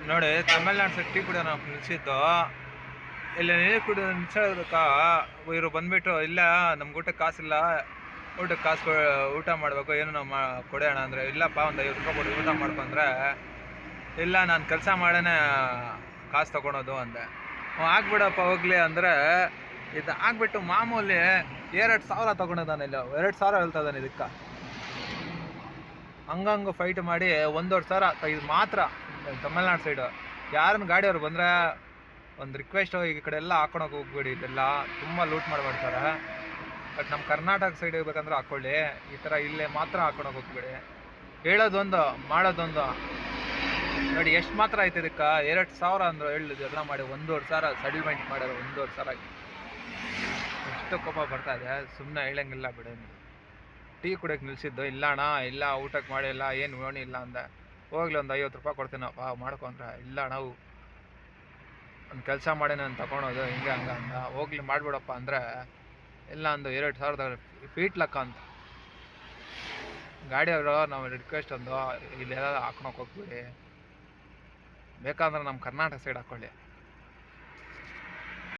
ನೋಡಿ Tamil Nadu side tea ಕುಡಿಯೋ ನಾವು ನಿಲ್ಸಿದ್ದು. ಇಲ್ಲಿ ನೀರು ಕುಡಿಯೋ ನಿಲ್ಸೋದಕ್ಕ ಇವರು ಬಂದ್ಬಿಟ್ಟು ಇಲ್ಲ ನಮ್ಗೆ ಊಟಕ್ಕೆ ಕಾಸಿಲ್ಲ, ಊಟಕ್ಕೆ ಕಾಸು ಊಟ ಮಾಡಬೇಕು, ಏನು ನಾವು ಕೊಡೋಣ ಅಂದರೆ ಇಲ್ಲಪ್ಪ ಒಂದು 50 ರೂಪಾಯಿ ಕೊಡಿ ಊಟ ಮಾಡ್ಕೊಂಡ್ರೆ ಇಲ್ಲ ನಾನು ಕೆಲಸ ಮಾಡೇನೆ ಕಾಸು ತೊಗೊಳೋದು ಅಂದೆ. ಆಗ್ಬಿಡಪ್ಪ ಹೋಗ್ಲಿ ಅಂದರೆ ಇದು ಆಗ್ಬಿಟ್ಟು ಮಾಮೂಲಿ 2,000 ತೊಗೊಂಡಿದ್ದಾನೆ. ಇಲ್ಲ 2,000 ಹೇಳ್ತಾ ಇದ್ದಾನೆ ಇದಕ್ಕೆ. ಹಂಗಂಗೆ ಫೈಟ್ ಮಾಡಿ 1,500 ಇದು ಮಾತ್ರ ತಮಿಳ್ನಾಡು ಸೈಡು. ಯಾರನ್ನ ಗಾಡಿಯವ್ರು ಬಂದರೆ ಒಂದು ರಿಕ್ವೆಸ್ಟು, ಈ ಕಡೆ ಎಲ್ಲ ಹಾಕೊಳಕ್ಕೆ ಹೋಗ್ಬೇಡಿ, ಇದೆಲ್ಲ ತುಂಬ ಲೂಟ್ ಮಾಡಿಬಿಡ್ತಾರೆ. ಬಟ್ ನಮ್ಮ ಕರ್ನಾಟಕ ಸೈಡ್ ಇರ್ಬೇಕಂದ್ರೆ ಹಾಕ್ಕೊಳ್ಳಿ, ಈ ಥರ ಇಲ್ಲೇ ಮಾತ್ರ ಹಾಕೊಳಕ್ಕೆ ಹೋಗ್ಬೇಡಿ. ಹೇಳೋದೊಂದು ಮಾಡೋದೊಂದು. ನೋಡಿ ಎಷ್ಟು ಮಾತ್ರ ಆಯ್ತು ಇದಕ್ಕೆ. 2,000 ಅಂದರು ಹೇಳಿ ಜಗಳ ಮಾಡಿ 1,500 ಸೆಟಲ್ಮೆಂಟ್ ಮಾಡೋರು. 1,500 ಎಷ್ಟು ಕೋಪ ಬರ್ತಾ ಇದೆ. ಸುಮ್ಮನೆ ಹೇಳಂಗಿಲ್ಲ ಬಿಡಿ. ಟೀ ಕುಡಿಯೋಕೆ ನಿಲ್ಸಿದ್ದು. ಇಲ್ಲ ಅಣ್ಣ ಇಲ್ಲ ಊಟಕ್ಕೆ ಮಾಡಿಲ್ಲ, ಏನು ಓಣಿ ಇಲ್ಲ ಅಂದೆ. ಹೋಗ್ಲಿ ಒಂದು 50 ರೂಪಾಯಿ ಕೊಡ್ತೀನಪ್ಪ ಮಾಡ್ಕೊಂಡ್ರೆ ಇಲ್ಲ ನಾವು ಒಂದು ಕೆಲಸ ಮಾಡಿ ನಾನು ತಗೊಳೋದು ಹಿಂಗೆ ಹಂಗೆ ಅಂದ. ಹೋಗ್ಲಿ ಮಾಡಿಬಿಡಪ್ಪ ಅಂದರೆ ಇಲ್ಲ ಅಂದು 2,000 ಫೀಟ್ ಲೆಕ್ಕ ಅಂತ. ಗಾಡಿಯವರು ನಾವು ರಿಕ್ವೆಸ್ಟ್ ಒಂದು ಇಲ್ಲೆಲ್ಲ ಹಾಕೊಳಕ್ಕೆ ಹೋಗ್ಬಿಡಿ, ಬೇಕಾದ್ರೆ ನಮ್ಮ ಕರ್ನಾಟಕ ಸೈಡ್ ಹಾಕ್ಕೊಳ್ಳಿ.